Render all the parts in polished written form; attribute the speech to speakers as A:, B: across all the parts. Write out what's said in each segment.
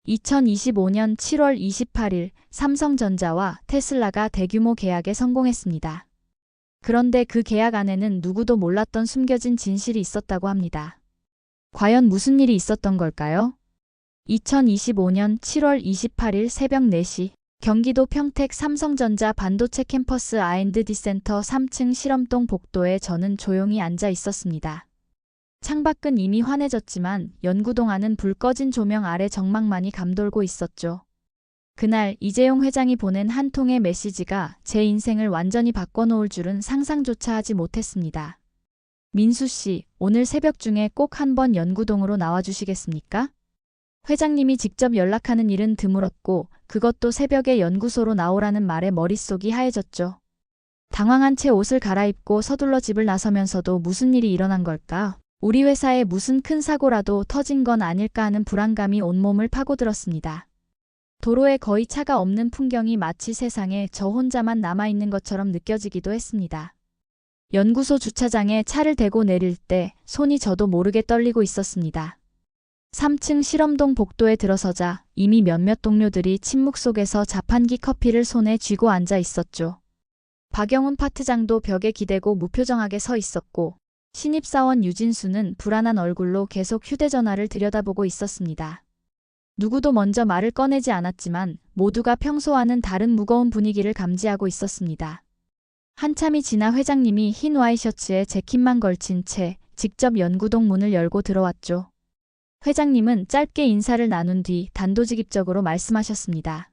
A: 2025년 7월 28일 삼성전자와 테슬라가 대규모 계약에 성공했습니다. 그런데 그 계약 안에는 누구도 몰랐던 숨겨진 진실이 있었다고 합니다. 과연 무슨 일이 있었던 걸까요? 2025년 7월 28일 새벽 4시 경기도 평택 삼성전자 반도체 캠퍼스 R&D 센터 3층 실험동 복도에 저는 조용히 앉아 있었습니다. 창밖은 이미 환해졌지만 연구동 안은 불 꺼진 조명 아래 정막만이 감돌고 있었죠. 그날 이재용 회장이 보낸 한 통의 메시지가 제 인생을 완전히 바꿔놓을 줄은 상상조차 하지 못했습니다. 민수 씨, 오늘 새벽 중에 꼭 한번 연구동으로 나와주시겠습니까? 회장님이 직접 연락하는 일은 드물었고 그것도 새벽에 연구소로 나오라는 말에 머릿속이 하얘졌죠. 당황한 채 옷을 갈아입고 서둘러 집을 나서면서도 무슨 일이 일어난 걸까? 우리 회사에 무슨 큰 사고라도 터진 건 아닐까 하는 불안감이 온몸을 파고들었습니다. 도로에 거의 차가 없는 풍경이 마치 세상에 저 혼자만 남아있는 것처럼 느껴지기도 했습니다. 연구소 주차장에 차를 대고 내릴 때 손이 저도 모르게 떨리고 있었습니다. 3층 실험동 복도에 들어서자 이미 몇몇 동료들이 침묵 속에서 자판기 커피를 손에 쥐고 앉아 있었죠. 박영훈 파트장도 벽에 기대고 무표정하게 서 있었고 신입사원 유진수는 불안한 얼굴로 계속 휴대전화를 들여다보고 있었습니다. 누구도 먼저 말을 꺼내지 않았지만 모두가 평소와는 다른 무거운 분위기를 감지하고 있었습니다. 한참이 지나 회장님이 흰 와이셔츠에 재킷만 걸친 채 직접 연구동 문을 열고 들어왔죠. 회장님은 짧게 인사를 나눈 뒤 단도직입적으로 말씀하셨습니다.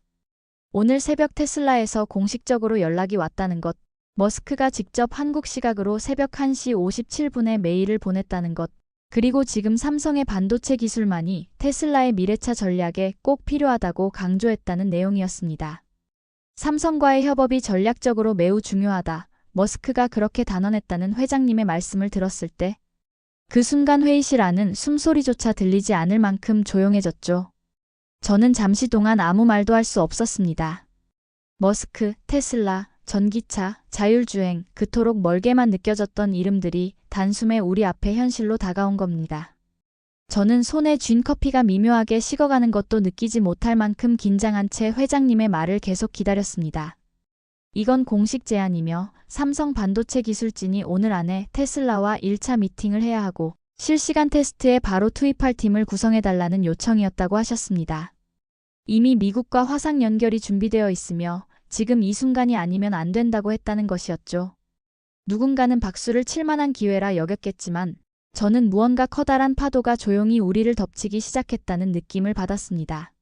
A: 오늘 새벽 테슬라에서 공식적으로 연락이 왔다는 것, 머스크가 직접 한국 시각으로 새벽 1시 57분에 메일을 보냈다는 것, 그리고 지금 삼성의 반도체 기술만이 테슬라의 미래차 전략에 꼭 필요하다고 강조했다는 내용이었습니다. 삼성과의 협업이 전략적으로 매우 중요하다. 머스크가 그렇게 단언했다는 회장님의 말씀을 들었을 때 그 순간 회의실 안은 숨소리조차 들리지 않을 만큼 조용해졌죠. 저는 잠시 동안 아무 말도 할 수 없었습니다. 머스크, 테슬라, 전기차, 자율주행, 그토록 멀게만 느껴졌던 이름들이 단숨에 우리 앞에 현실로 다가온 겁니다. 저는 손에 쥔 커피가 미묘하게 식어가는 것도 느끼지 못할 만큼 긴장한 채 회장님의 말을 계속 기다렸습니다. 이건 공식 제안이며 삼성 반도체 기술진이 오늘 안에 테슬라와 1차 미팅을 해야 하고 실시간 테스트에 바로 투입할 팀을 구성해달라는 요청이었다고 하셨습니다. 이미 미국과 화상 연결이 준비되어 있으며 지금 이 순간이 아니면 안 된다고 했다는 것이었죠. 누군가는 박수를 칠 만한 기회라 여겼겠지만 저는 무언가 커다란 파도가 조용히 우리를 덮치기 시작했다는 느낌을 받았습니다.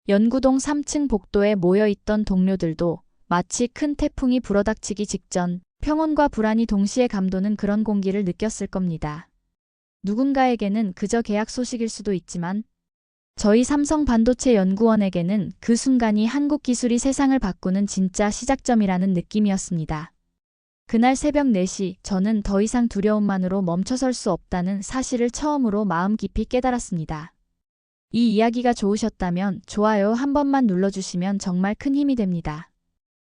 A: 연구동 3층 복도에 모여있던 동료들도 마치 큰 태풍이 불어닥치기 직전 평온과 불안이 동시에 감도는 그런 공기를 느꼈을 겁니다. 누군가에게는 그저 계약 소식일 수도 있지만 저희 삼성 반도체 연구원에게는 그 순간이 한국 기술이 세상을 바꾸는 진짜 시작점이라는 느낌이었습니다. 그날 새벽 4시 저는 더 이상 두려움만으로 멈춰설 수 없다는 사실을 처음으로 마음 깊이 깨달았습니다. 이 이야기가 좋으셨다면 좋아요 한 번만 눌러주시면 정말 큰 힘이 됩니다.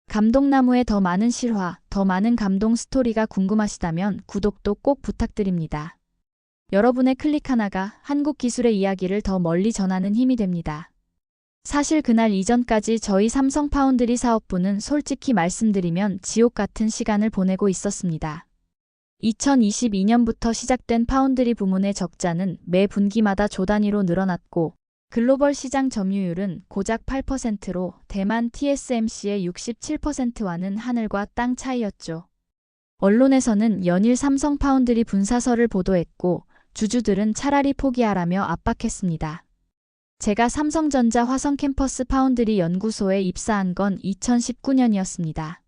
A: 감동나무의 더 많은 실화, 더 많은 감동 스토리가 궁금하시다면 구독도 꼭 부탁드립니다. 여러분의 클릭 하나가 한국 기술의 이야기를 더 멀리 전하는 힘이 됩니다. 사실 그날 이전까지 저희 삼성 파운드리 사업부는 솔직히 말씀드리면 지옥 같은 시간을 보내고 있었습니다. 2022년부터 시작된 파운드리 부문의 적자는 매 분기마다 조 단위로 늘어났고 글로벌 시장 점유율은 고작 8%로 대만 TSMC의 67%와는 하늘과 땅 차이였죠. 언론에서는 연일 삼성 파운드리 분사설을 보도했고 주주들은 차라리 포기하라며 압박했습니다. 제가 삼성전자 화성 캠퍼스 파운드리 연구소에 입사한 건 2019년이었습니다.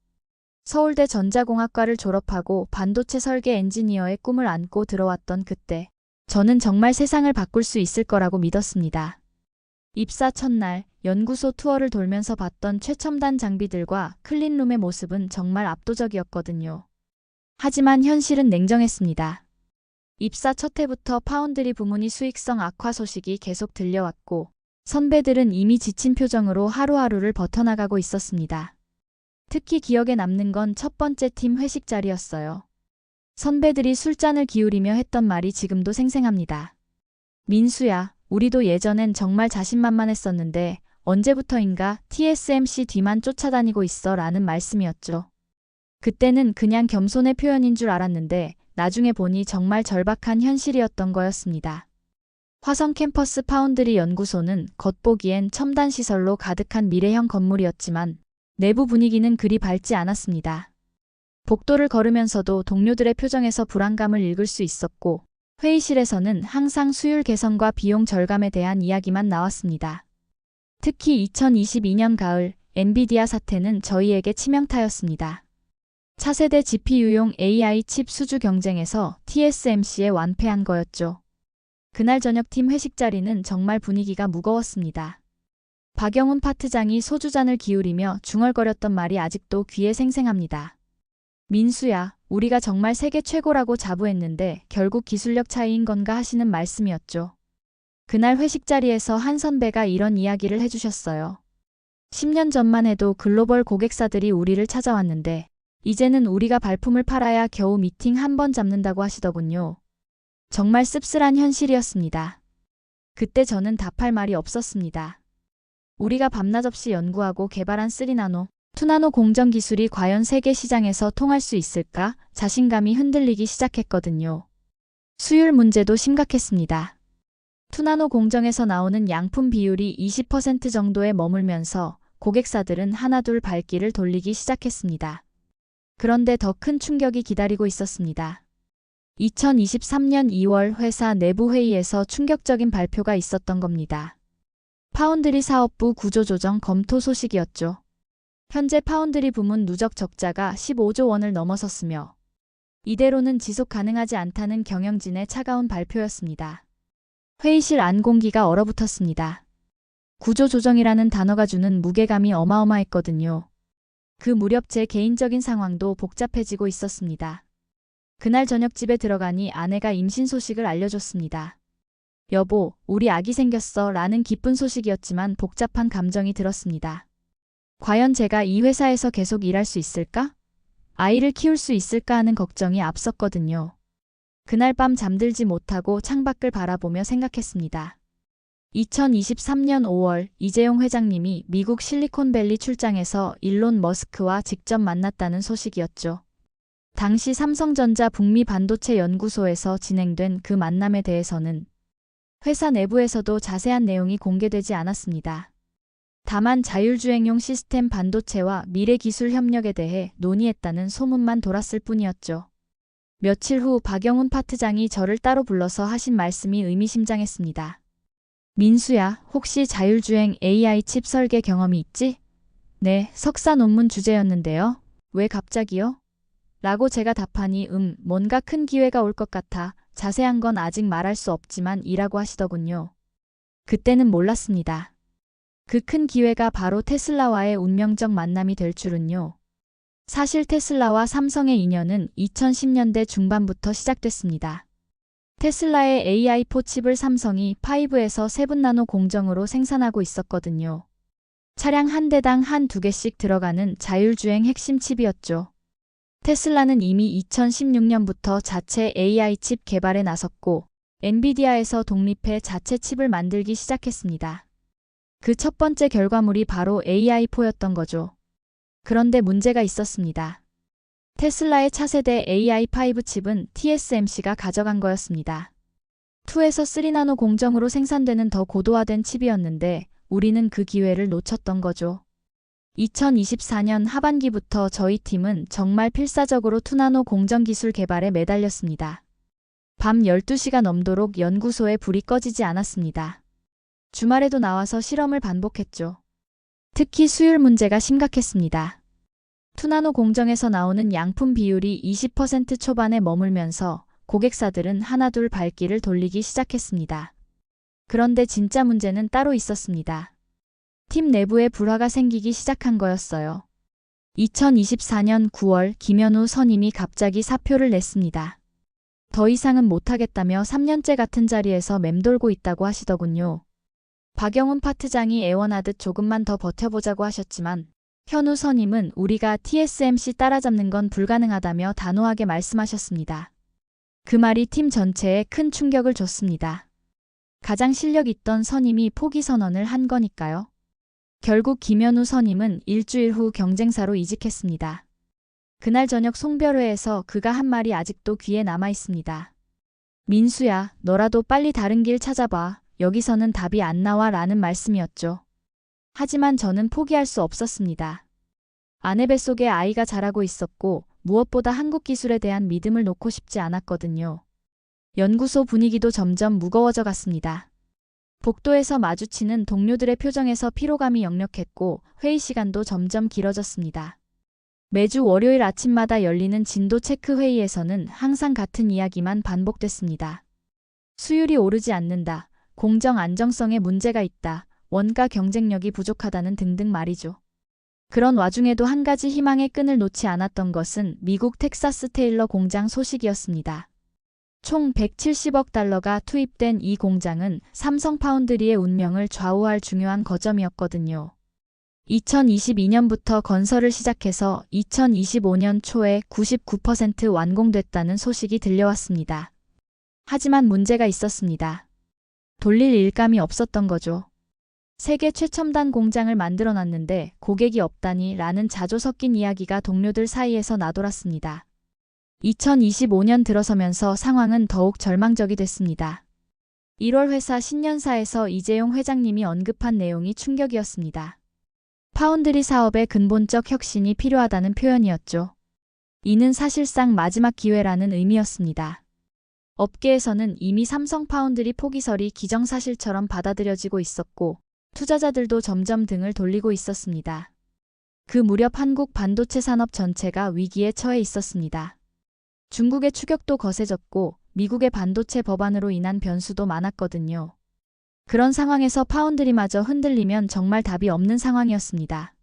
A: 서울대 전자공학과를 졸업하고 반도체 설계 엔지니어의 꿈을 안고 들어왔던 그때 저는 정말 세상을 바꿀 수 있을 거라고 믿었습니다. 입사 첫날 연구소 투어를 돌면서 봤던 최첨단 장비들과 클린룸의 모습은 정말 압도적이었거든요. 하지만 현실은 냉정했습니다. 입사 첫 해부터 파운드리 부문이 수익성 악화 소식이 계속 들려왔고 선배들은 이미 지친 표정으로 하루하루를 버텨나가고 있었습니다. 특히 기억에 남는 건 첫 번째 팀 회식 자리였어요. 선배들이 술잔을 기울이며 했던 말이 지금도 생생합니다. 민수야, 우리도 예전엔 정말 자신만만했었는데 언제부터인가 TSMC 뒤만 쫓아다니고 있어 라는 말씀이었죠. 그때는 그냥 겸손의 표현인 줄 알았는데 나중에 보니 정말 절박한 현실이었던 거였습니다. 화성 캠퍼스 파운드리 연구소는 겉보기엔 첨단 시설로 가득한 미래형 건물이었지만 내부 분위기는 그리 밝지 않았습니다. 복도를 걸으면서도 동료들의 표정에서 불안감을 읽을 수 있었고 회의실에서는 항상 수율 개선과 비용 절감에 대한 이야기만 나왔습니다. 특히 2022년 가을 엔비디아 사태는 저희에게 치명타였습니다. 차세대 GPU용 AI 칩 수주 경쟁에서 TSMC에 완패한 거였죠. 그날 저녁 팀 회식 자리는 정말 분위기가 무거웠습니다. 박영훈 파트장이 소주잔을 기울이며 중얼거렸던 말이 아직도 귀에 생생합니다. 민수야, 우리가 정말 세계 최고라고 자부했는데 결국 기술력 차이인 건가 하시는 말씀이었죠. 그날 회식 자리에서 한 선배가 이런 이야기를 해주셨어요. 10년 전만 해도 글로벌 고객사들이 우리를 찾아왔는데 이제는 우리가 발품을 팔아야 겨우 미팅 한 번 잡는다고 하시더군요. 정말 씁쓸한 현실이었습니다. 그때 저는 답할 말이 없었습니다. 우리가 밤낮 없이 연구하고 개발한 3나노, 2나노 공정 기술이 과연 세계 시장에서 통할 수 있을까? 자신감이 흔들리기 시작했거든요. 수율 문제도 심각했습니다. 2나노 공정에서 나오는 양품 비율이 20% 정도에 머물면서 고객사들은 하나둘 발길을 돌리기 시작했습니다. 그런데 더 큰 충격이 기다리고 있었습니다. 2023년 2월 회사 내부 회의에서 충격적인 발표가 있었던 겁니다. 파운드리 사업부 구조조정 검토 소식이었죠. 현재 파운드리 부문 누적 적자가 15조 원을 넘어섰으며 이대로는 지속 가능하지 않다는 경영진의 차가운 발표였습니다. 회의실 안 공기가 얼어붙었습니다. 구조조정이라는 단어가 주는 무게감이 어마어마했거든요. 그 무렵 제 개인적인 상황도 복잡해지고 있었습니다. 그날 저녁 집에 들어가니 아내가 임신 소식을 알려줬습니다. 여보, 우리 아기 생겼어 라는 기쁜 소식이었지만 복잡한 감정이 들었습니다. 과연 제가 이 회사에서 계속 일할 수 있을까? 아이를 키울 수 있을까 하는 걱정이 앞섰거든요. 그날 밤 잠들지 못하고 창밖을 바라보며 생각했습니다. 2023년 5월 이재용 회장님이 미국 실리콘밸리 출장에서 일론 머스크와 직접 만났다는 소식이었죠. 당시 삼성전자 북미 반도체 연구소에서 진행된 그 만남에 대해서는 회사 내부에서도 자세한 내용이 공개되지 않았습니다. 다만 자율주행용 시스템 반도체와 미래기술 협력에 대해 논의했다는 소문만 돌았을 뿐이었죠. 며칠 후 박영훈 파트장이 저를 따로 불러서 하신 말씀이 의미심장했습니다. 민수야, 혹시 자율주행 AI 칩 설계 경험이 있지? 네, 석사 논문 주제였는데요. 왜 갑자기요? 라고 제가 답하니 뭔가 큰 기회가 올 것 같아 자세한 건 아직 말할 수 없지만 이라고 하시더군요. 그때는 몰랐습니다. 그 큰 기회가 바로 테슬라와의 운명적 만남이 될 줄은요. 사실 테슬라와 삼성의 인연은 2010년대 중반부터 시작됐습니다. 테슬라의 AI4 칩을 삼성이 5에서 7나노 공정으로 생산하고 있었거든요. 차량 한 대당 한두 개씩 들어가는 자율주행 핵심 칩이었죠. 테슬라는 이미 2016년부터 자체 AI 칩 개발에 나섰고 엔비디아에서 독립해 자체 칩을 만들기 시작했습니다. 그 첫 번째 결과물이 바로 AI4였던 거죠. 그런데 문제가 있었습니다. 테슬라의 차세대 AI5 칩은 TSMC가 가져간 거였습니다. 2에서 3나노 공정으로 생산되는 더 고도화된 칩이었는데 우리는 그 기회를 놓쳤던 거죠. 2024년 하반기부터 저희 팀은 정말 필사적으로 2나노 공정 기술 개발에 매달렸습니다. 밤 12시가 넘도록 연구소에 불이 꺼지지 않았습니다. 주말에도 나와서 실험을 반복했죠. 특히 수율 문제가 심각했습니다. 2나노 공정에서 나오는 양품 비율이 20% 초반에 머물면서 고객사들은 하나둘 발길을 돌리기 시작했습니다. 그런데 진짜 문제는 따로 있었습니다. 팀 내부에 불화가 생기기 시작한 거였어요. 2024년 9월 김현우 선임이 갑자기 사표를 냈습니다. 더 이상은 못하겠다며 3년째 같은 자리에서 맴돌고 있다고 하시더군요. 박영훈 파트장이 애원하듯 조금만 더 버텨보자고 하셨지만 현우 선임은 우리가 TSMC 따라잡는 건 불가능하다며 단호하게 말씀하셨습니다. 그 말이 팀 전체에 큰 충격을 줬습니다. 가장 실력 있던 선임이 포기 선언을 한 거니까요. 결국 김현우 선임은 일주일 후 경쟁사로 이직했습니다. 그날 저녁 송별회에서 그가 한 말이 아직도 귀에 남아 있습니다. 민수야, 너라도 빨리 다른 길 찾아봐. 여기서는 답이 안 나와 라는 말씀이었죠. 하지만 저는 포기할 수 없었습니다. 아내 뱃속에 아이가 자라고 있었고 무엇보다 한국 기술에 대한 믿음을 놓고 싶지 않았거든요. 연구소 분위기도 점점 무거워져 갔습니다. 복도에서 마주치는 동료들의 표정에서 피로감이 역력했고 회의 시간도 점점 길어졌습니다. 매주 월요일 아침마다 열리는 진도 체크 회의에서는 항상 같은 이야기만 반복됐습니다. 수율이 오르지 않는다. 공정 안정성에 문제가 있다. 원가 경쟁력이 부족하다는 등등 말이죠. 그런 와중에도 한 가지 희망의 끈을 놓지 않았던 것은 미국 텍사스 테일러 공장 소식이었습니다. 총 170억 달러가 투입된 이 공장은 삼성 파운드리의 운명을 좌우할 중요한 거점이었거든요. 2022년부터 건설을 시작해서 2025년 초에 99% 완공됐다는 소식이 들려왔습니다. 하지만 문제가 있었습니다. 돌릴 일감이 없었던 거죠. 세계 최첨단 공장을 만들어놨는데 고객이 없다니 라는 자조 섞인 이야기가 동료들 사이에서 나돌았습니다. 2025년 들어서면서 상황은 더욱 절망적이 됐습니다. 1월 회사 신년사에서 이재용 회장님이 언급한 내용이 충격이었습니다. 파운드리 사업의 근본적 혁신이 필요하다는 표현이었죠. 이는 사실상 마지막 기회라는 의미였습니다. 업계에서는 이미 삼성 파운드리 포기설이 기정사실처럼 받아들여지고 있었고 투자자들도 점점 등을 돌리고 있었습니다. 그 무렵 한국 반도체 산업 전체가 위기에 처해 있었습니다. 중국의 추격도 거세졌고 미국의 반도체 법안으로 인한 변수도 많았거든요. 그런 상황에서 파운드리마저 흔들리면 정말 답이 없는 상황이었습니다.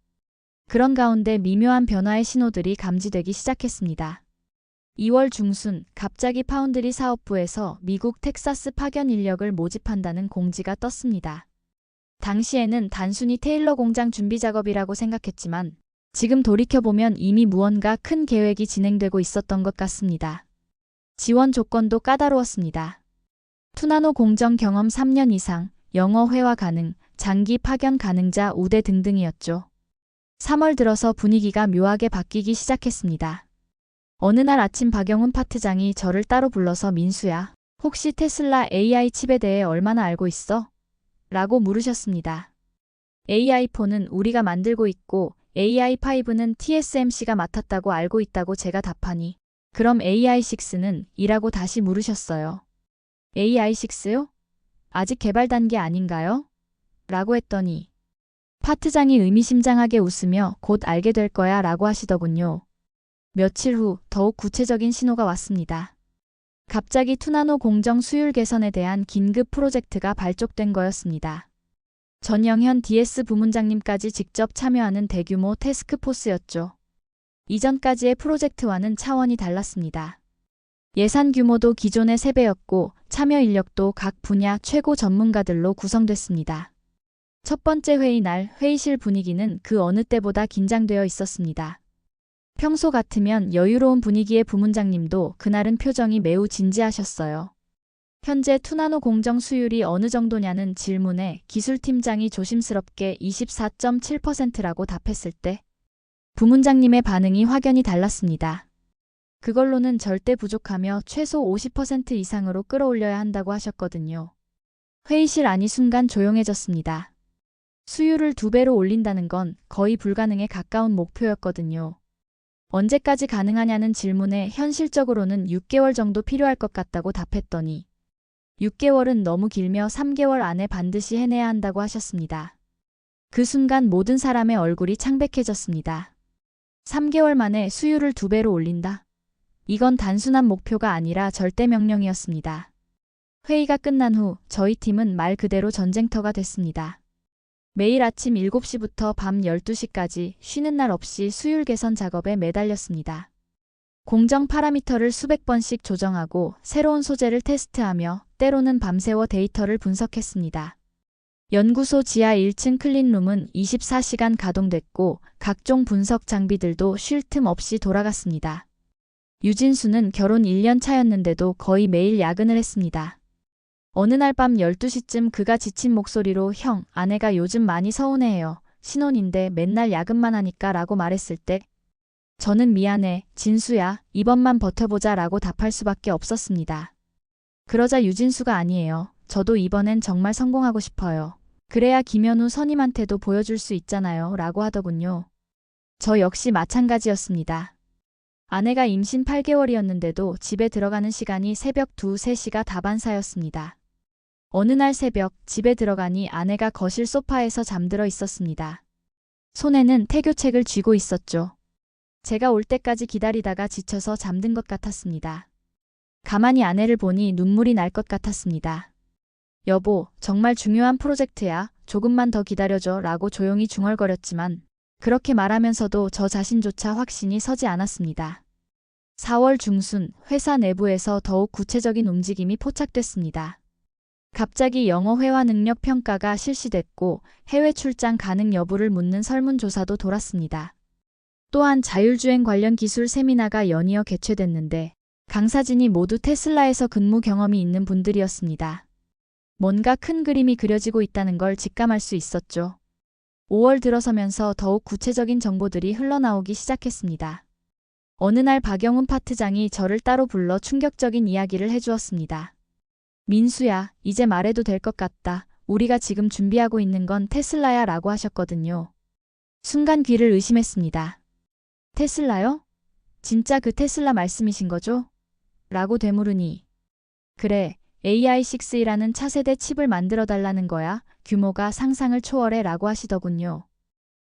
A: 그런 가운데 미묘한 변화의 신호들이 감지되기 시작했습니다. 2월 중순 갑자기 파운드리 사업부에서 미국 텍사스 파견 인력을 모집한다는 공지가 떴습니다. 당시에는 단순히 테일러 공장 준비 작업이라고 생각했지만 지금 돌이켜보면 이미 무언가 큰 계획이 진행되고 있었던 것 같습니다. 지원 조건도 까다로웠습니다. 투나노 공정 경험 3년 이상, 영어 회화 가능, 장기 파견 가능자 우대 등등이었죠. 3월 들어서 분위기가 묘하게 바뀌기 시작했습니다. 어느 날 아침 박영훈 파트장이 저를 따로 불러서 민수야, 혹시 테슬라 AI 칩에 대해 얼마나 알고 있어? 라고 물으셨습니다. AI4는 우리가 만들고 있고 AI5는 TSMC가 맡았다고 알고 있다고 제가 답하니 그럼 AI6는? 이라고 다시 물으셨어요. AI6요? 아직 개발 단계 아닌가요? 라고 했더니 파트장이 의미심장하게 웃으며 곧 알게 될 거야 라고 하시더군요. 며칠 후 더욱 구체적인 신호가 왔습니다. 갑자기 투나노 공정 수율 개선에 대한 긴급 프로젝트가 발족된 거였습니다. 전영현 DS 부문장님까지 직접 참여하는 대규모 태스크포스였죠. 이전까지의 프로젝트와는 차원이 달랐습니다. 예산 규모도 기존의 3배였고 참여 인력도 각 분야 최고 전문가들로 구성됐습니다. 첫 번째 회의 날 회의실 분위기는 그 어느 때보다 긴장되어 있었습니다. 평소 같으면 여유로운 분위기의 부문장님도 그날은 표정이 매우 진지하셨어요. 현재 투나노 공정 수율이 어느 정도냐는 질문에 기술팀장이 조심스럽게 24.7%라고 답했을 때 부문장님의 반응이 확연히 달랐습니다. 그걸로는 절대 부족하며 최소 50% 이상으로 끌어올려야 한다고 하셨거든요. 회의실 안이 순간 조용해졌습니다. 수율을 2배로 올린다는 건 거의 불가능에 가까운 목표였거든요. 언제까지 가능하냐는 질문에 현실적으로는 6개월 정도 필요할 것 같다고 답했더니 6개월은 너무 길며 3개월 안에 반드시 해내야 한다고 하셨습니다. 그 순간 모든 사람의 얼굴이 창백해졌습니다. 3개월 만에 수율을 2배로 올린다? 이건 단순한 목표가 아니라 절대 명령이었습니다. 회의가 끝난 후 저희 팀은 말 그대로 전쟁터가 됐습니다. 매일 아침 7시부터 밤 12시까지 쉬는 날 없이 수율 개선 작업에 매달렸습니다. 공정 파라미터를 수백 번씩 조정하고 새로운 소재를 테스트하며 때로는 밤새워 데이터를 분석했습니다. 연구소 지하 1층 클린룸은 24시간 가동됐고 각종 분석 장비들도 쉴 틈 없이 돌아갔습니다. 유진수는 결혼 1년 차였는데도 거의 매일 야근을 했습니다. 어느 날 밤 12시쯤 그가 지친 목소리로 형, 아내가 요즘 많이 서운해해요. 신혼인데 맨날 야근만 하니까 라고 말했을 때 저는 미안해, 진수야, 이번만 버텨보자 라고 답할 수밖에 없었습니다. 그러자 유진수가 아니에요. 저도 이번엔 정말 성공하고 싶어요. 그래야 김현우 선임한테도 보여줄 수 있잖아요 라고 하더군요. 저 역시 마찬가지였습니다. 아내가 임신 8개월이었는데도 집에 들어가는 시간이 새벽 2, 3시가 다반사였습니다. 어느 날 새벽 집에 들어가니 아내가 거실 소파에서 잠들어 있었습니다. 손에는 태교책을 쥐고 있었죠. 제가 올 때까지 기다리다가 지쳐서 잠든 것 같았습니다. 가만히 아내를 보니 눈물이 날 것 같았습니다. 여보, 정말 중요한 프로젝트야. 조금만 더 기다려줘 라고 조용히 중얼거렸지만 그렇게 말하면서도 저 자신조차 확신이 서지 않았습니다. 4월 중순 회사 내부에서 더욱 구체적인 움직임이 포착됐습니다. 갑자기 영어 회화 능력 평가가 실시됐고 해외 출장 가능 여부를 묻는 설문조사도 돌았습니다. 또한 자율주행 관련 기술 세미나가 연이어 개최됐는데 강사진이 모두 테슬라에서 근무 경험이 있는 분들이었습니다. 뭔가 큰 그림이 그려지고 있다는 걸 직감할 수 있었죠. 5월 들어서면서 더욱 구체적인 정보들이 흘러나오기 시작했습니다. 어느 날 박영훈 파트장이 저를 따로 불러 충격적인 이야기를 해주었습니다. 민수야, 이제 말해도 될 것 같다. 우리가 지금 준비하고 있는 건 테슬라야 라고 하셨거든요. 순간 귀를 의심했습니다. 테슬라요? 진짜 그 테슬라 말씀이신 거죠? 라고 되물으니 그래, AI6이라는 차세대 칩을 만들어 달라는 거야. 규모가 상상을 초월해 라고 하시더군요.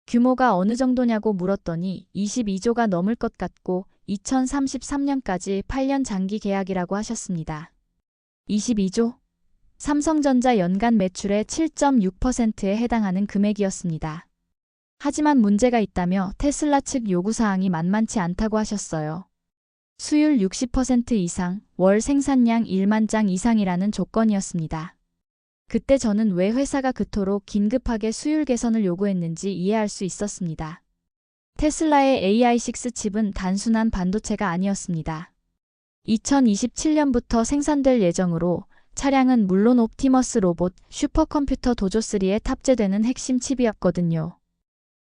A: 규모가 어느 정도냐고 물었더니 22조가 넘을 것 같고 2033년까지 8년 장기 계약이라고 하셨습니다. 22조? 삼성전자 연간 매출의 7.6%에 해당하는 금액이었습니다. 하지만 문제가 있다며 테슬라 측 요구사항이 만만치 않다고 하셨어요. 수율 60% 이상, 월 생산량 1만 장 이상이라는 조건이었습니다. 그때 저는 왜 회사가 그토록 긴급하게 수율 개선을 요구했는지 이해할 수 있었습니다. 테슬라의 AI6 칩은 단순한 반도체가 아니었습니다. 2027년부터 생산될 예정으로 차량은 물론 옵티머스 로봇, 슈퍼컴퓨터 도조3에 탑재되는 핵심 칩이었거든요.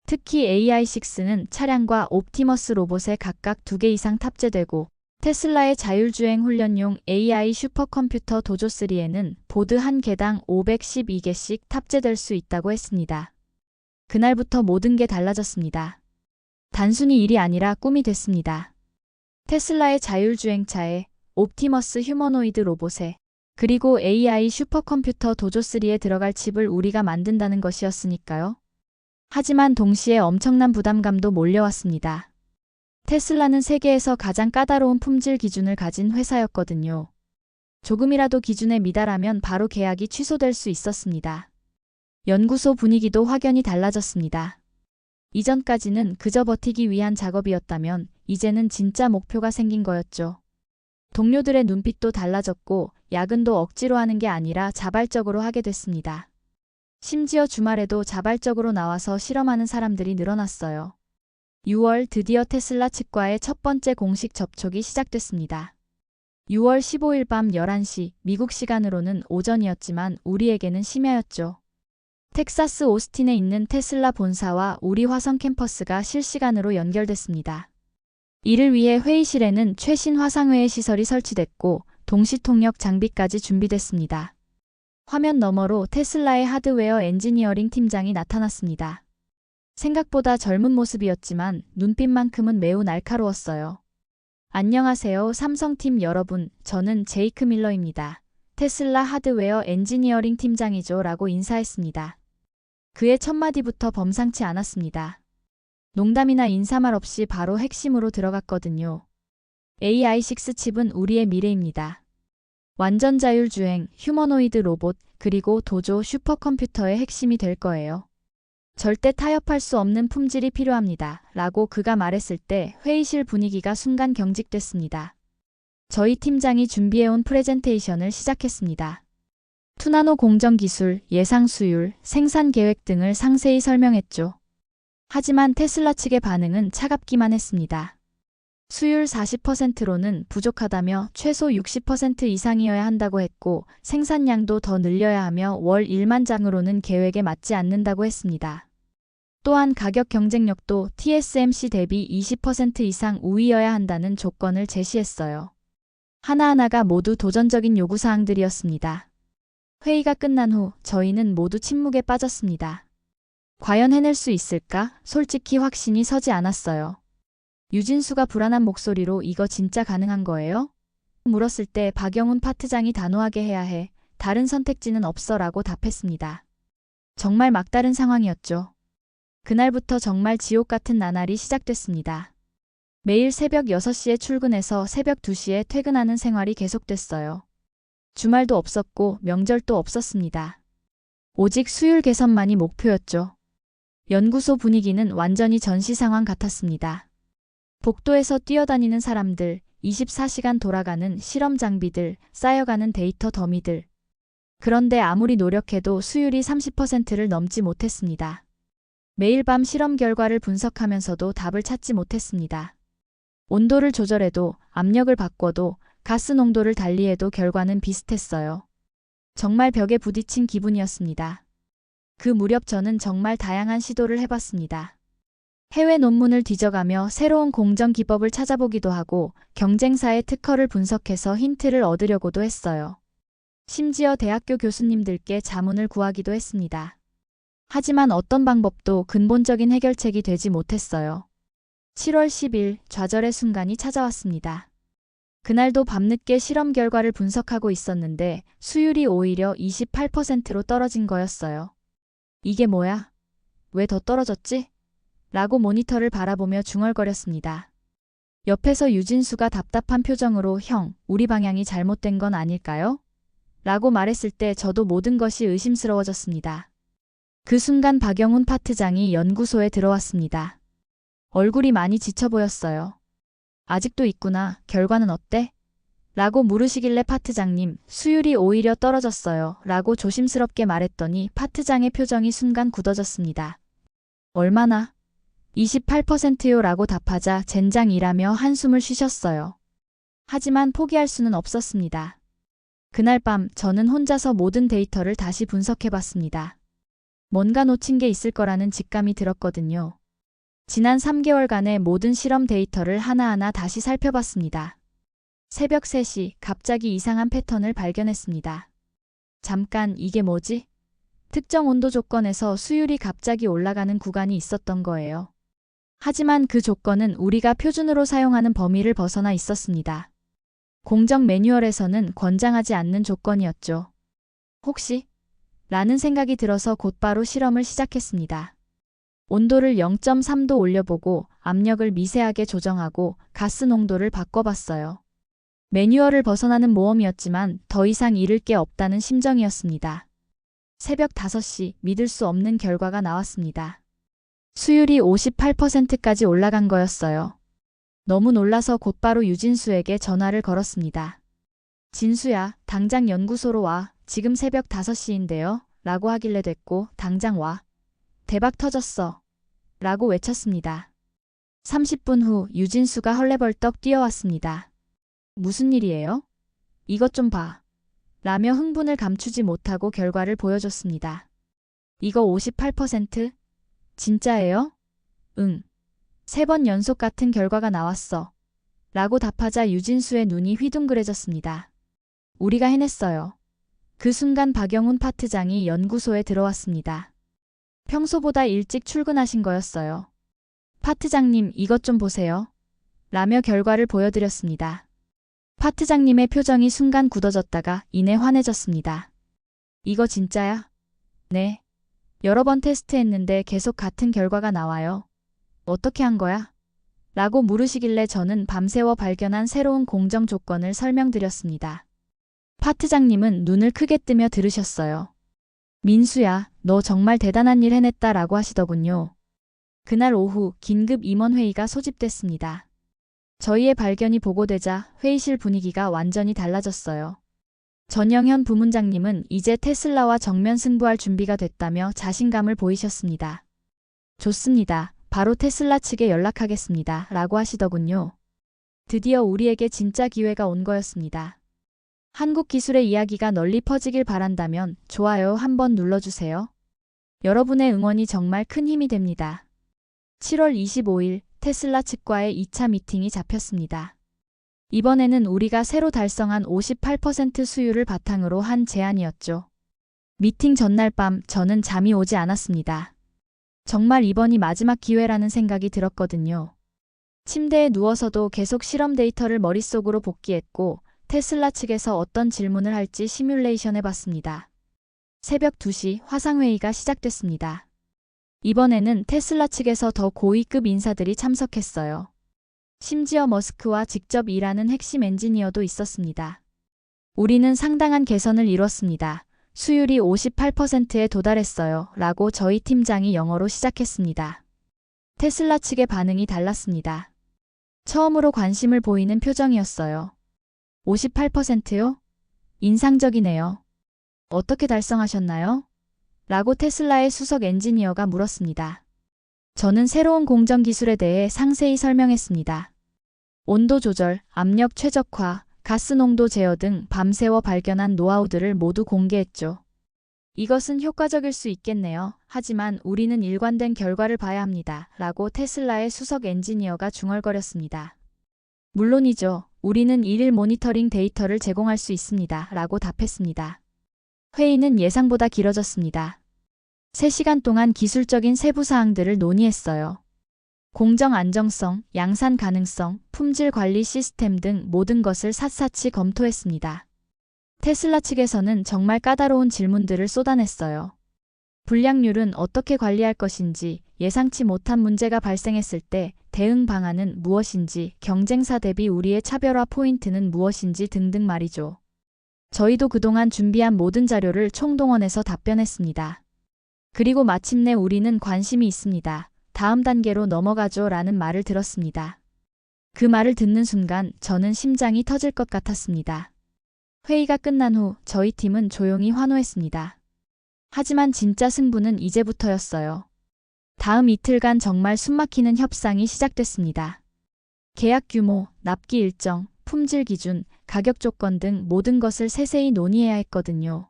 A: 특히 AI6는 차량과 옵티머스 로봇에 각각 2개 이상 탑재되고 테슬라의 자율주행 훈련용 AI 슈퍼컴퓨터 도조3에는 보드 1개당 512개씩 탑재될 수 있다고 했습니다. 그날부터 모든 게 달라졌습니다. 단순히 일이 아니라 꿈이 됐습니다. 테슬라의 자율주행차에 옵티머스 휴머노이드 로봇에 그리고 AI 슈퍼컴퓨터 도조3에 들어갈 칩을 우리가 만든다는 것이었으니까요. 하지만 동시에 엄청난 부담감도 몰려왔습니다. 테슬라는 세계에서 가장 까다로운 품질 기준을 가진 회사였거든요. 조금이라도 기준에 미달하면 바로 계약이 취소될 수 있었습니다. 연구소 분위기도 확연히 달라졌습니다. 이전까지는 그저 버티기 위한 작업이었다면 이제는 진짜 목표가 생긴 거였죠. 동료들의 눈빛도 달라졌고 야근도 억지로 하는 게 아니라 자발적으로 하게 됐습니다. 심지어 주말에도 자발적으로 나와서 실험하는 사람들이 늘어났어요. 6월 드디어 테슬라 측과의 첫 번째 공식 접촉이 시작됐습니다. 6월 15일 밤 11시, 미국 시간으로는 오전이었지만 우리에게는 심야였죠. 텍사스 오스틴에 있는 테슬라 본사와 우리 화성 캠퍼스가 실시간으로 연결됐습니다. 이를 위해 회의실에는 최신 화상회의 시설이 설치됐고 동시통역 장비까지 준비됐습니다. 화면 너머로 테슬라의 하드웨어 엔지니어링 팀장이 나타났습니다. 생각보다 젊은 모습이었지만 눈빛만큼은 매우 날카로웠어요. 안녕하세요, 삼성팀 여러분. 저는 제이크 밀러입니다. 테슬라 하드웨어 엔지니어링 팀장이죠 라고 인사했습니다. 그의 첫 마디부터 범상치 않았습니다. 농담이나 인사말 없이 바로 핵심으로 들어갔거든요. AI6 칩은 우리의 미래입니다. 완전 자율주행, 휴머노이드 로봇, 그리고 도조 슈퍼컴퓨터의 핵심이 될 거예요. 절대 타협할 수 없는 품질이 필요합니다. 라고 그가 말했을 때 회의실 분위기가 순간 경직됐습니다. 저희 팀장이 준비해온 프레젠테이션을 시작했습니다. 투나노 공정 기술, 예상 수율, 생산 계획 등을 상세히 설명했죠. 하지만 테슬라 측의 반응은 차갑기만 했습니다. 수율 40%로는 부족하다며 최소 60% 이상이어야 한다고 했고 생산량도 더 늘려야 하며 월 1만 장으로는 계획에 맞지 않는다고 했습니다. 또한 가격 경쟁력도 TSMC 대비 20% 이상 우위여야 한다는 조건을 제시했어요. 하나하나가 모두 도전적인 요구사항들이었습니다. 회의가 끝난 후 저희는 모두 침묵에 빠졌습니다. 과연 해낼 수 있을까? 솔직히 확신이 서지 않았어요. 유진수가 불안한 목소리로 이거 진짜 가능한 거예요? 물었을 때 박영훈 파트장이 단호하게 해야 해. 다른 선택지는 없어 라고 답했습니다. 정말 막다른 상황이었죠. 그날부터 정말 지옥 같은 나날이 시작됐습니다. 매일 새벽 6시에 출근해서 새벽 2시에 퇴근하는 생활이 계속됐어요. 주말도 없었고 명절도 없었습니다. 오직 수율 개선만이 목표였죠. 연구소 분위기는 완전히 전시 상황 같았습니다. 복도에서 뛰어다니는 사람들, 24시간 돌아가는 실험 장비들, 쌓여가는 데이터 더미들. 그런데 아무리 노력해도 수율이 30%를 넘지 못했습니다. 매일 밤 실험 결과를 분석하면서도 답을 찾지 못했습니다. 온도를 조절해도, 압력을 바꿔도, 가스 농도를 달리해도 결과는 비슷했어요. 정말 벽에 부딪힌 기분이었습니다. 그 무렵 저는 정말 다양한 시도를 해봤습니다. 해외 논문을 뒤져가며 새로운 공정 기법을 찾아보기도 하고 경쟁사의 특허를 분석해서 힌트를 얻으려고도 했어요. 심지어 대학교 교수님들께 자문을 구하기도 했습니다. 하지만 어떤 방법도 근본적인 해결책이 되지 못했어요. 7월 10일 좌절의 순간이 찾아왔습니다. 그날도 밤늦게 실험 결과를 분석하고 있었는데 수율이 오히려 28%로 떨어진 거였어요. 이게 뭐야? 왜 더 떨어졌지? 라고 모니터를 바라보며 중얼거렸습니다. 옆에서 유진수가 답답한 표정으로 형, 우리 방향이 잘못된 건 아닐까요? 라고 말했을 때 저도 모든 것이 의심스러워졌습니다. 그 순간 박영훈 파트장이 연구소에 들어왔습니다. 얼굴이 많이 지쳐 보였어요. 아직도 있구나. 결과는 어때? 라고 물으시길래 파트장님, 수율이 오히려 떨어졌어요. 라고 조심스럽게 말했더니 파트장의 표정이 순간 굳어졌습니다. 얼마나? 28%요 라고 답하자 젠장이라며 한숨을 쉬셨어요. 하지만 포기할 수는 없었습니다. 그날 밤 저는 혼자서 모든 데이터를 다시 분석해봤습니다. 뭔가 놓친 게 있을 거라는 직감이 들었거든요. 지난 3개월간의 모든 실험 데이터를 하나하나 다시 살펴봤습니다. 새벽 3시 갑자기 이상한 패턴을 발견했습니다. 잠깐 이게 뭐지? 특정 온도 조건에서 수율이 갑자기 올라가는 구간이 있었던 거예요. 하지만 그 조건은 우리가 표준으로 사용하는 범위를 벗어나 있었습니다. 공정 매뉴얼에서는 권장하지 않는 조건이었죠. 혹시? 라는 생각이 들어서 곧바로 실험을 시작했습니다. 온도를 0.3도 올려보고 압력을 미세하게 조정하고 가스 농도를 바꿔봤어요. 매뉴얼을 벗어나는 모험이었지만 더 이상 잃을 게 없다는 심정이었습니다. 새벽 5시 믿을 수 없는 결과가 나왔습니다. 수율이 58%까지 올라간 거였어요. 너무 놀라서 곧바로 유진수에게 전화를 걸었습니다. 진수야, 당장 연구소로 와. 지금 새벽 5시인데요. 라고 하길래 됐고 당장 와. 대박 터졌어. 라고 외쳤습니다. 30분 후 유진수가 헐레벌떡 뛰어왔습니다. 무슨 일이에요? 이것 좀 봐. 라며 흥분을 감추지 못하고 결과를 보여줬습니다. 이거 58%? 진짜예요? 응. 3번 연속 같은 결과가 나왔어. 라고 답하자 유진수의 눈이 휘둥그레졌습니다. 우리가 해냈어요. 그 순간 박영훈 파트장이 연구소에 들어왔습니다. 평소보다 일찍 출근하신 거였어요. 파트장님 이것 좀 보세요. 라며 결과를 보여드렸습니다. 파트장님의 표정이 순간 굳어졌다가 이내 환해졌습니다. 이거 진짜야? 네. 여러 번 테스트했는데 계속 같은 결과가 나와요. 어떻게 한 거야? 라고 물으시길래 저는 밤새워 발견한 새로운 공정 조건을 설명드렸습니다. 파트장님은 눈을 크게 뜨며 들으셨어요. 민수야, 너 정말 대단한 일 해냈다 라고 하시더군요. 그날 오후 긴급 임원회의가 소집됐습니다. 저희의 발견이 보고되자 회의실 분위기가 완전히 달라졌어요. 전영현 부문장님은 이제 테슬라와 정면 승부할 준비가 됐다며 자신감을 보이셨습니다. 좋습니다. 바로 테슬라 측에 연락하겠습니다. 라고 하시더군요. 드디어 우리에게 진짜 기회가 온 거였습니다. 한국 기술의 이야기가 널리 퍼지길 바란다면 좋아요 한번 눌러주세요. 여러분의 응원이 정말 큰 힘이 됩니다. 7월 25일 테슬라 측과의 2차 미팅이 잡혔습니다. 이번에는 우리가 새로 달성한 58% 수율을 바탕으로 한 제안이었죠. 미팅 전날 밤 저는 잠이 오지 않았습니다. 정말 이번이 마지막 기회라는 생각이 들었거든요. 침대에 누워서도 계속 실험 데이터를 머릿속으로 복기했고 테슬라 측에서 어떤 질문을 할지 시뮬레이션 해봤습니다. 새벽 2시 화상회의가 시작됐습니다. 이번에는 테슬라 측에서 더 고위급 인사들이 참석했어요. 심지어 머스크와 직접 일하는 핵심 엔지니어도 있었습니다. 우리는 상당한 개선을 이뤘습니다. 수율이 58%에 도달했어요. 라고 저희 팀장이 영어로 시작했습니다. 테슬라 측의 반응이 달랐습니다. 처음으로 관심을 보이는 표정이었어요. 58%요? 인상적이네요. 어떻게 달성하셨나요? 라고 테슬라의 수석 엔지니어가 물었습니다. 저는 새로운 공정 기술에 대해 상세히 설명했습니다. 온도 조절, 압력 최적화, 가스 농도 제어 등 밤새워 발견한 노하우들을 모두 공개했죠. 이것은 효과적일 수 있겠네요. 하지만 우리는 일관된 결과를 봐야 합니다. 라고 테슬라의 수석 엔지니어가 중얼거렸습니다. 물론이죠. 우리는 일일 모니터링 데이터를 제공할 수 있습니다. 라고 답했습니다. 회의는 예상보다 길어졌습니다. 3시간 동안 기술적인 세부 사항들을 논의했어요. 공정 안정성, 양산 가능성, 품질 관리 시스템 등 모든 것을 샅샅이 검토했습니다. 테슬라 측에서는 정말 까다로운 질문들을 쏟아냈어요. 불량률은 어떻게 관리할 것인지, 예상치 못한 문제가 발생했을 때 대응 방안은 무엇인지, 경쟁사 대비 우리의 차별화 포인트는 무엇인지 등등 말이죠. 저희도 그동안 준비한 모든 자료를 총동원해서 답변했습니다. 그리고 마침내 우리는 관심이 있습니다. 다음 단계로 넘어가죠 라는 말을 들었습니다. 그 말을 듣는 순간 저는 심장이 터질 것 같았습니다. 회의가 끝난 후 저희 팀은 조용히 환호했습니다. 하지만 진짜 승부는 이제부터였어요. 다음 이틀간 정말 숨막히는 협상이 시작됐습니다. 계약 규모, 납기 일정, 품질 기준, 가격 조건 등 모든 것을 세세히 논의해야 했거든요.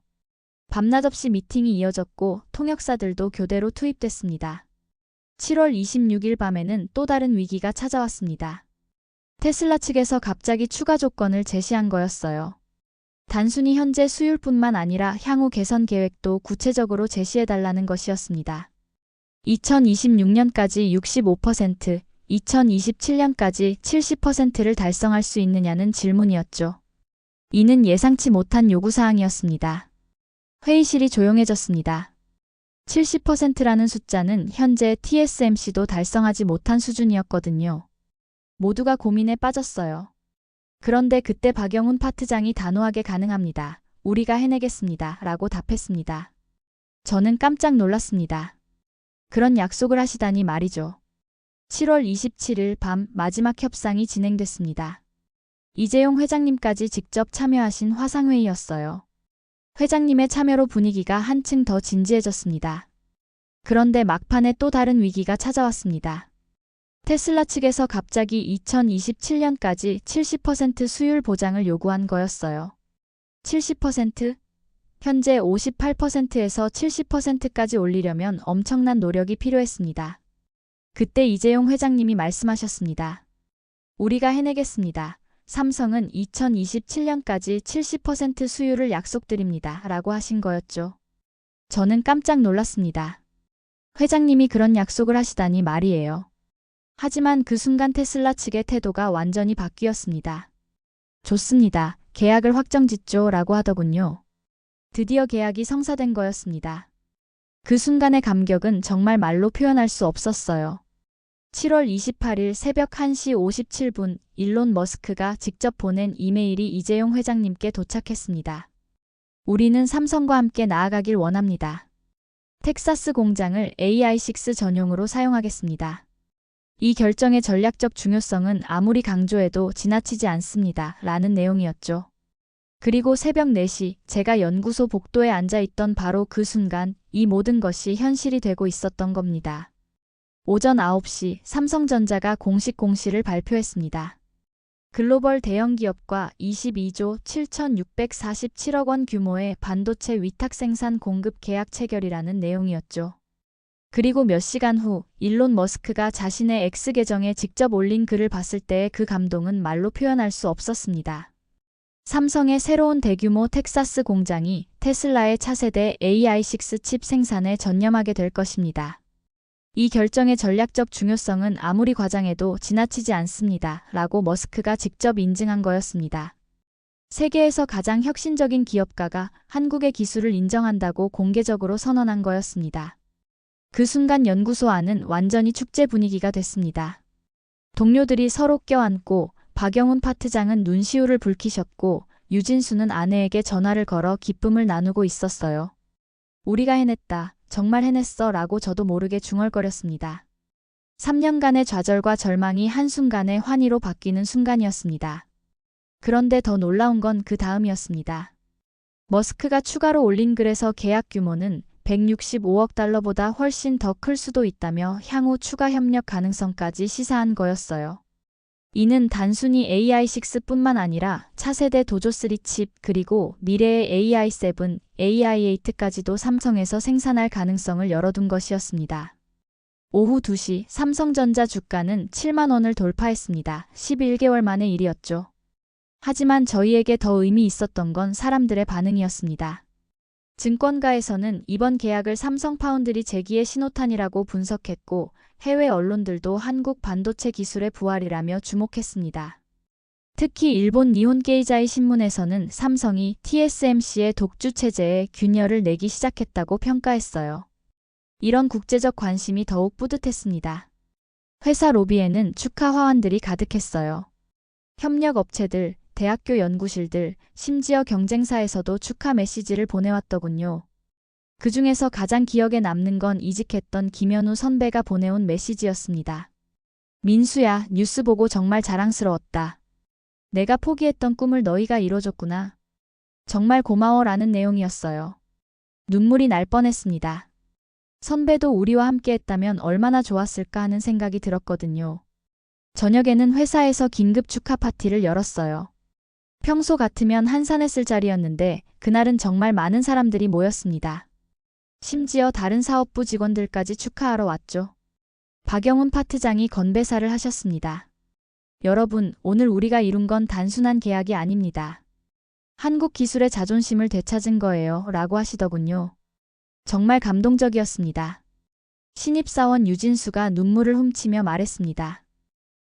A: 밤낮 없이 미팅이 이어졌고 통역사들도 교대로 투입됐습니다. 7월 26일 밤에는 또 다른 위기가 찾아왔습니다. 테슬라 측에서 갑자기 추가 조건을 제시한 거였어요. 단순히 현재 수율뿐만 아니라 향후 개선 계획도 구체적으로 제시해달라는 것이었습니다. 2026년까지 65%, 2027년까지 70%를 달성할 수 있느냐는 질문이었죠. 이는 예상치 못한 요구사항이었습니다. 회의실이 조용해졌습니다. 70%라는 숫자는 현재 TSMC도 달성하지 못한 수준이었거든요. 모두가 고민에 빠졌어요. 그런데 그때 박영훈 파트장이 단호하게 가능합니다. 우리가 해내겠습니다. 라고 답했습니다. 저는 깜짝 놀랐습니다. 그런 약속을 하시다니 말이죠. 7월 27일 밤 마지막 협상이 진행됐습니다. 이재용 회장님까지 직접 참여하신 화상회의였어요. 회장님의 참여로 분위기가 한층 더 진지해졌습니다. 그런데 막판에 또 다른 위기가 찾아왔습니다. 테슬라 측에서 갑자기 2027년까지 70% 수율 보장을 요구한 거였어요. 70%? 현재 58%에서 70%까지 올리려면 엄청난 노력이 필요했습니다. 그때 이재용 회장님이 말씀하셨습니다. 우리가 해내겠습니다. 삼성은 2027년까지 70% 수율을 약속드립니다. 라고 하신 거였죠. 저는 깜짝 놀랐습니다. 회장님이 그런 약속을 하시다니 말이에요. 하지만 그 순간 테슬라 측의 태도가 완전히 바뀌었습니다. 좋습니다. 계약을 확정짓죠. 라고 하더군요. 드디어 계약이 성사된 거였습니다. 그 순간의 감격은 정말 말로 표현할 수 없었어요. 7월 28일 새벽 1시 57분 일론 머스크가 직접 보낸 이메일이 이재용 회장님께 도착했습니다. 우리는 삼성과 함께 나아가길 원합니다. 텍사스 공장을 AI6 전용으로 사용하겠습니다. 이 결정의 전략적 중요성은 아무리 강조해도 지나치지 않습니다. 라는 내용이었죠. 그리고 새벽 4시 제가 연구소 복도에 앉아있던 바로 그 순간 이 모든 것이 현실이 되고 있었던 겁니다. 오전 9시 삼성전자가 공식 공시를 발표했습니다. 글로벌 대형 기업과 22조 7,647억 원 규모의 반도체 위탁 생산 공급 계약 체결이라는 내용이었죠. 그리고 몇 시간 후 일론 머스크가 자신의 X 계정에 직접 올린 글을 봤을 때의 그 감동은 말로 표현할 수 없었습니다. 삼성의 새로운 대규모 텍사스 공장이 테슬라의 차세대 AI6 칩 생산에 전념하게 될 것입니다. 이 결정의 전략적 중요성은 아무리 과장해도 지나치지 않습니다. 라고 머스크가 직접 인증한 거였습니다. 세계에서 가장 혁신적인 기업가가 한국의 기술을 인정한다고 공개적으로 선언한 거였습니다. 그 순간 연구소 안은 완전히 축제 분위기가 됐습니다. 동료들이 서로 껴안고 박영훈 파트장은 눈시울을 붉히셨고 유진수는 아내에게 전화를 걸어 기쁨을 나누고 있었어요. 우리가 해냈다. 정말 해냈어 라고 저도 모르게 중얼거렸습니다. 3년간의 좌절과 절망이 한순간에 환희로 바뀌는 순간이었습니다. 그런데 더 놀라운 건 그 다음이었습니다. 머스크가 추가로 올린 글에서 계약 규모는 165억 달러보다 훨씬 더 클 수도 있다며 향후 추가 협력 가능성까지 시사한 거였어요. 이는 단순히 AI6뿐만 아니라 차세대 도조3 칩 그리고 미래의 AI7, AI8까지도 삼성에서 생산할 가능성을 열어둔 것이었습니다. 오후 2시 삼성전자 주가는 7만 원을 돌파했습니다. 11개월 만의 일이었죠. 하지만 저희에게 더 의미 있었던 건 사람들의 반응이었습니다. 증권가에서는 이번 계약을 삼성 파운드리 재기의 신호탄이라고 분석했고 해외 언론들도 한국 반도체 기술의 부활이라며 주목했습니다. 특히 일본 니혼 게이자이 신문에서는 삼성이 TSMC의 독주 체제에 균열을 내기 시작했다고 평가했어요. 이런 국제적 관심이 더욱 뿌듯했습니다. 회사 로비에는 축하 화환들이 가득했어요. 협력 업체들, 대학교 연구실들, 심지어 경쟁사에서도 축하 메시지를 보내왔더군요. 그 중에서 가장 기억에 남는 건 이직했던 김현우 선배가 보내온 메시지였습니다. 민수야, 뉴스 보고 정말 자랑스러웠다. 내가 포기했던 꿈을 너희가 이뤄줬구나. 정말 고마워 라는 내용이었어요. 눈물이 날 뻔했습니다. 선배도 우리와 함께 했다면 얼마나 좋았을까 하는 생각이 들었거든요. 저녁에는 회사에서 긴급 축하 파티를 열었어요. 평소 같으면 한산했을 자리였는데 그날은 정말 많은 사람들이 모였습니다. 심지어 다른 사업부 직원들까지 축하하러 왔죠. 박영훈 파트장이 건배사를 하셨습니다. 여러분, 오늘 우리가 이룬 건 단순한 계약이 아닙니다. 한국 기술의 자존심을 되찾은 거예요. 라고 하시더군요. 정말 감동적이었습니다. 신입사원 유진수가 눈물을 훔치며 말했습니다.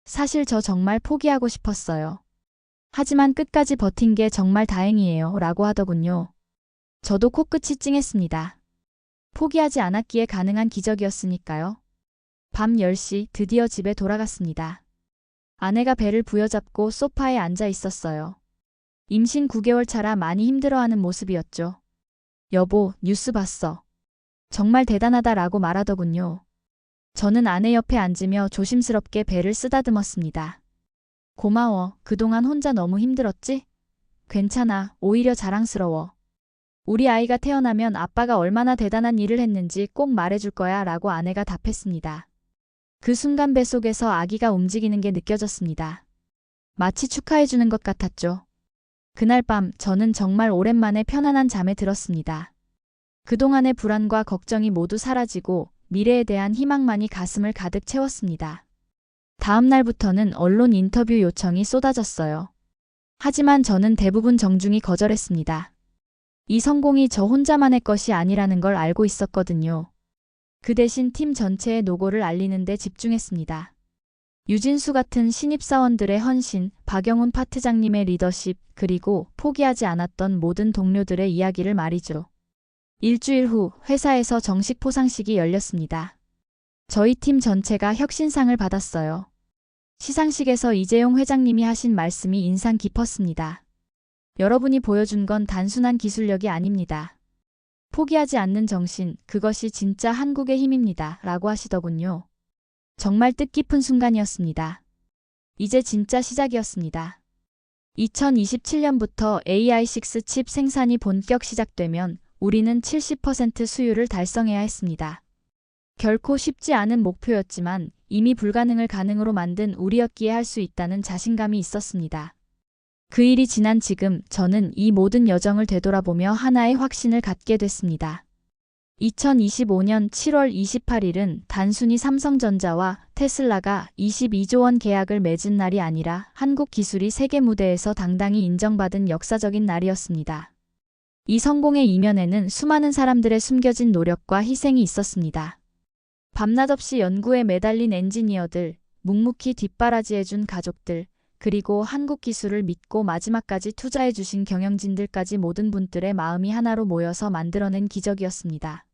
A: 사실 저 정말 포기하고 싶었어요. 하지만 끝까지 버틴 게 정말 다행이에요. 라고 하더군요. 저도 코끝이 찡했습니다. 포기하지 않았기에 가능한 기적이었으니까요. 밤 10시 드디어 집에 돌아갔습니다. 아내가 배를 부여잡고 소파에 앉아 있었어요. 임신 9개월 차라 많이 힘들어하는 모습이었죠. 여보, 뉴스 봤어. 정말 대단하다 라고 말하더군요. 저는 아내 옆에 앉으며 조심스럽게 배를 쓰다듬었습니다. 고마워. 그동안 혼자 너무 힘들었지? 괜찮아. 오히려 자랑스러워. 우리 아이가 태어나면 아빠가 얼마나 대단한 일을 했는지 꼭 말해줄 거야 라고 아내가 답했습니다. 그 순간 뱃속에서 아기가 움직이는 게 느껴졌습니다. 마치 축하해주는 것 같았죠. 그날 밤 저는 정말 오랜만에 편안한 잠에 들었습니다. 그동안의 불안과 걱정이 모두 사라지고 미래에 대한 희망만이 가슴을 가득 채웠습니다. 다음 날부터는 언론 인터뷰 요청이 쏟아졌어요. 하지만 저는 대부분 정중히 거절했습니다. 이 성공이 저 혼자만의 것이 아니라는 걸 알고 있었거든요. 그 대신 팀 전체의 노고를 알리는 데 집중했습니다. 유진수 같은 신입사원들의 헌신, 박영훈 파트장님의 리더십, 그리고 포기하지 않았던 모든 동료들의 이야기를 말이죠. 일주일 후 회사에서 정식 포상식이 열렸습니다. 저희 팀 전체가 혁신상을 받았어요. 시상식에서 이재용 회장님이 하신 말씀이 인상 깊었습니다. 여러분이 보여준 건 단순한 기술력이 아닙니다. 포기하지 않는 정신, 그것이 진짜 한국의 힘입니다. 라고 하시더군요. 정말 뜻깊은 순간이었습니다. 이제 진짜 시작이었습니다. 2027년부터 AI6 칩 생산이 본격 시작되면 우리는 70% 수율을 달성해야 했습니다. 결코 쉽지 않은 목표였지만 이미 불가능을 가능으로 만든 우리였기에 할 수 있다는 자신감이 있었습니다. 그 일이 지난 지금 저는 이 모든 여정을 되돌아보며 하나의 확신을 갖게 됐습니다. 2025년 7월 28일은 단순히 삼성전자와 테슬라가 22조 원 계약을 맺은 날이 아니라 한국 기술이 세계 무대에서 당당히 인정받은 역사적인 날이었습니다. 이 성공의 이면에는 수많은 사람들의 숨겨진 노력과 희생이 있었습니다. 밤낮 없이 연구에 매달린 엔지니어들, 묵묵히 뒷바라지해준 가족들, 그리고 한국 기술을 믿고 마지막까지 투자해주신 경영진들까지 모든 분들의 마음이 하나로 모여서 만들어낸 기적이었습니다.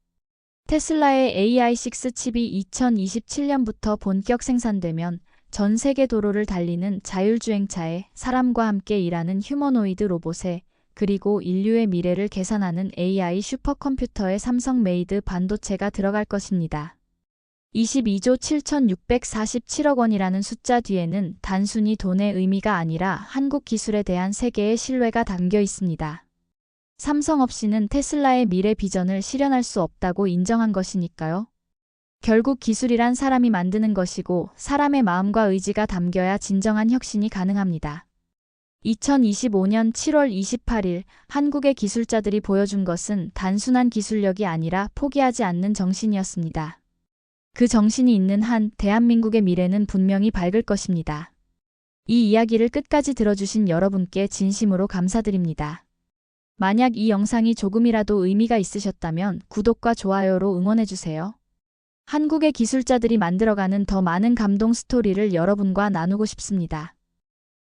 A: 테슬라의 AI6 칩이 2027년부터 본격 생산되면 전 세계 도로를 달리는 자율주행차에 사람과 함께 일하는 휴머노이드 로봇에 그리고 인류의 미래를 계산하는 AI 슈퍼컴퓨터의 삼성 메이드 반도체가 들어갈 것입니다. 22조 7,647억 원이라는 숫자 뒤에는 단순히 돈의 의미가 아니라 한국 기술에 대한 세계의 신뢰가 담겨 있습니다. 삼성 없이는 테슬라의 미래 비전을 실현할 수 없다고 인정한 것이니까요. 결국 기술이란 사람이 만드는 것이고 사람의 마음과 의지가 담겨야 진정한 혁신이 가능합니다. 2025년 7월 28일 한국의 기술자들이 보여준 것은 단순한 기술력이 아니라 포기하지 않는 정신이었습니다. 그 정신이 있는 한 대한민국의 미래는 분명히 밝을 것입니다. 이 이야기를 끝까지 들어주신 여러분께 진심으로 감사드립니다. 만약 이 영상이 조금이라도 의미가 있으셨다면 구독과 좋아요로 응원해주세요. 한국의 기술자들이 만들어가는 더 많은 감동 스토리를 여러분과 나누고 싶습니다.